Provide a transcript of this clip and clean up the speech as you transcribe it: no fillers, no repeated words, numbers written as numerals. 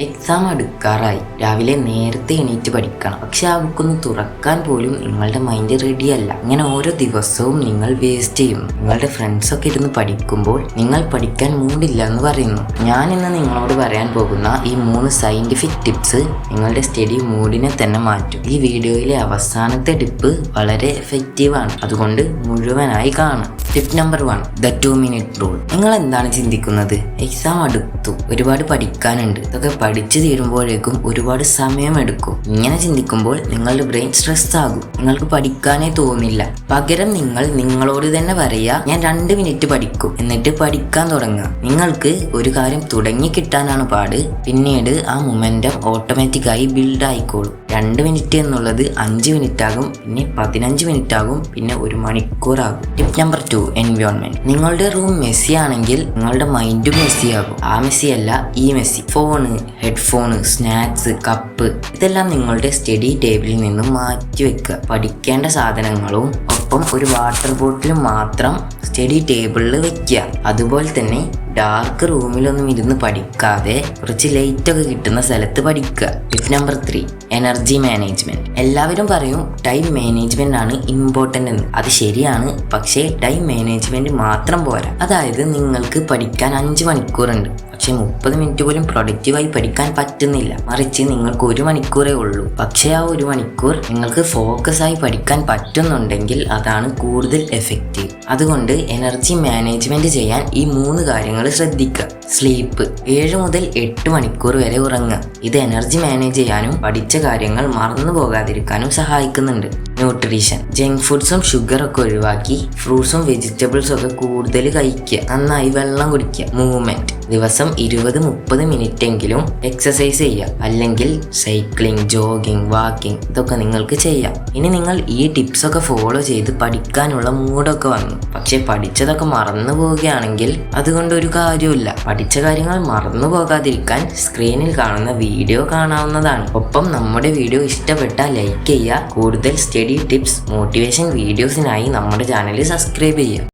Exam അടുക്കാറായി. രാവിലെ നേരത്തെ എണീറ്റ് പഠിക്കണം. പക്ഷെ ആ ബുക്കൊന്ന് തുറക്കാൻ പോലും നിങ്ങളുടെ മൈൻഡ് റെഡിയല്ല. ഇങ്ങനെ ഓരോ ദിവസവും നിങ്ങൾ വേസ്റ്റ് ചെയ്യും. നിങ്ങളുടെ ഫ്രണ്ട്സൊക്കെ ഇരുന്ന് പഠിക്കുമ്പോൾ നിങ്ങൾ പഠിക്കാൻ മൂടില്ല എന്ന് പറയുന്നു. ഞാൻ ഇന്ന് നിങ്ങളോട് പറയാൻ പോകുന്ന ഈ 3 സയന്റിഫിക് ടിപ്സ് നിങ്ങളുടെ സ്റ്റഡി മൂഡിനെ തന്നെ മാറ്റും. ഈ വീഡിയോയിലെ അവസാനത്തെ ടിപ്പ് വളരെ എഫക്റ്റീവാണ്, അതുകൊണ്ട് മുഴുവനായി കാണാം. Tip number 1, the 2 minute rule. നിങ്ങൾ എന്താണ് ചിന്തിക്കുന്നത്? എക്സാം അടുത്തു, ഒരുപാട് പഠിക്കാനുണ്ട്, ഇതൊക്കെ പഠിച്ചു തീരുമ്പോഴേക്കും ഒരുപാട് സമയമെടുക്കും. ഇങ്ങനെ ചിന്തിക്കുമ്പോൾ നിങ്ങളുടെ ബ്രെയിൻ സ്ട്രെസ് ആകും, നിങ്ങൾക്ക് പഠിക്കാനേ തോന്നില്ല. പകരം നിങ്ങൾ നിങ്ങളോട് തന്നെ പറയുക, ഞാൻ 2 മിനിറ്റ് പഠിക്കും, എന്നിട്ട് പഠിക്കാൻ തുടങ്ങുക. നിങ്ങൾക്ക് ഒരു കാര്യം തുടങ്ങി കിട്ടാനാണ് പാട്, പിന്നീട് ആ മൊമെന്റം ഓട്ടോമാറ്റിക്കായി ബിൽഡ് ആയിക്കോളും. 2 മിനിറ്റ് എന്നുള്ളത് 5 മിനിറ്റ് ആകും, പിന്നെ 15 മിനിറ്റ് ആകും, പിന്നെ 1 മണിക്കൂർ ആകും. Tip number 2, environment. നിങ്ങളുടെ റൂം മെസ്സി ആണെങ്കിൽ നിങ്ങളുടെ മൈൻഡും മെസ്സി ആകും. ആ മെസ്സി അല്ല, ഈ Messi. Phone, headphone, snacks, cup, ഇതെല്ലാം നിങ്ങളുടെ സ്റ്റഡി ടേബിളിൽ നിന്നും മാറ്റി വെക്കുക. പഠിക്കേണ്ട സാധനങ്ങളും ഒപ്പം ഒരു വാട്ടർ ബോട്ടിലും മാത്രം സ്റ്റഡി ടേബിളിൽ വെക്കുക. അതുപോലെ തന്നെ ഡാർക്ക് റൂമിലൊന്നും ഇരുന്ന് പഠിക്കാതെ കുറച്ച് ലൈറ്റൊക്കെ കിട്ടുന്ന സ്ഥലത്ത് പഠിക്കുക. Tip number 3, energy management. എല്ലാവരും പറയും ടൈം മാനേജ്മെന്റ് ആണ് ഇമ്പോർട്ടൻ്റ് എന്ന്. അത് ശരിയാണ്, പക്ഷേ ടൈം മാനേജ്മെന്റ് മാത്രം പോരാ. അതായത് നിങ്ങൾക്ക് പഠിക്കാൻ 5 മണിക്കൂറുണ്ട്, പക്ഷെ 30 മിനിറ്റ് പോലും പ്രൊഡക്റ്റീവായി പഠിക്കാൻ പറ്റുന്നില്ല. മറിച്ച് നിങ്ങൾക്ക് 1 മണിക്കൂറേ ഉള്ളൂ. പക്ഷേ ആ 1 മണിക്കൂർ നിങ്ങൾക്ക് ഫോക്കസ് ആയി പഠിക്കാൻ പറ്റുന്നുണ്ടെങ്കിൽ അതാണ് കൂടുതൽ എഫക്റ്റീവ്. അതുകൊണ്ട് എനർജി മാനേജ്മെന്റ് ചെയ്യാൻ ഈ 3 കാര്യങ്ങൾ ശ്രദ്ധിക്കുക. സ്ലീപ്പ്, 7 മുതൽ 8 മണിക്കൂർ വരെ ഉറങ്ങുക. ഇത് എനർജി മാനേജ് ചെയ്യാനും പഠിച്ച കാര്യങ്ങൾ മറന്നു പോകാതിരിക്കാനും സഹായിക്കുന്നുണ്ട്. ന്യൂട്രീഷൻ, ജങ്ക് ഫുഡ്സും ഷുഗറൊക്കെ ഒഴിവാക്കി ഫ്രൂട്ട്സും വെജിറ്റബിൾസും ഒക്കെ കൂടുതൽ കഴിക്കുക. നന്നായി വെള്ളം കുടിക്കുക. മൂവ്മെന്റ്, ദിവസം 20-30 മിനിറ്റ് എങ്കിലും എക്സസൈസ് ചെയ്യുക, അല്ലെങ്കിൽ സൈക്ലിംഗ്, ജോഗിങ്, വാക്കിംഗ്, ഇതൊക്കെ നിങ്ങൾക്ക് ചെയ്യാം. ഇനി നിങ്ങൾ ഈ ടിപ്സ് ഒക്കെ ഫോളോ ചെയ്ത് പഠിക്കാനുള്ള മൂഡൊക്കെ വന്നു, പക്ഷെ പഠിച്ചതൊക്കെ മറന്നു പോവുകയാണെങ്കിൽ അതുകൊണ്ട് ഒരു കാര്യമില്ല. പഠിച്ച കാര്യങ്ങൾ മറന്നു പോകാതിരിക്കാൻ സ്ക്രീനിൽ കാണുന്ന വീഡിയോ കാണാവുന്നതാണ്. ഒപ്പം നമ്മുടെ വീഡിയോ ഇഷ്ടപ്പെട്ടാൽ ലൈക്ക് ചെയ്യുക. കൂടുതൽ സ്റ്റഡി ടിപ്സ്, മോട്ടിവേഷൻ വീഡിയോസിനായി നമ്മുടെ ചാനൽ സബ്സ്ക്രൈബ് ചെയ്യുക.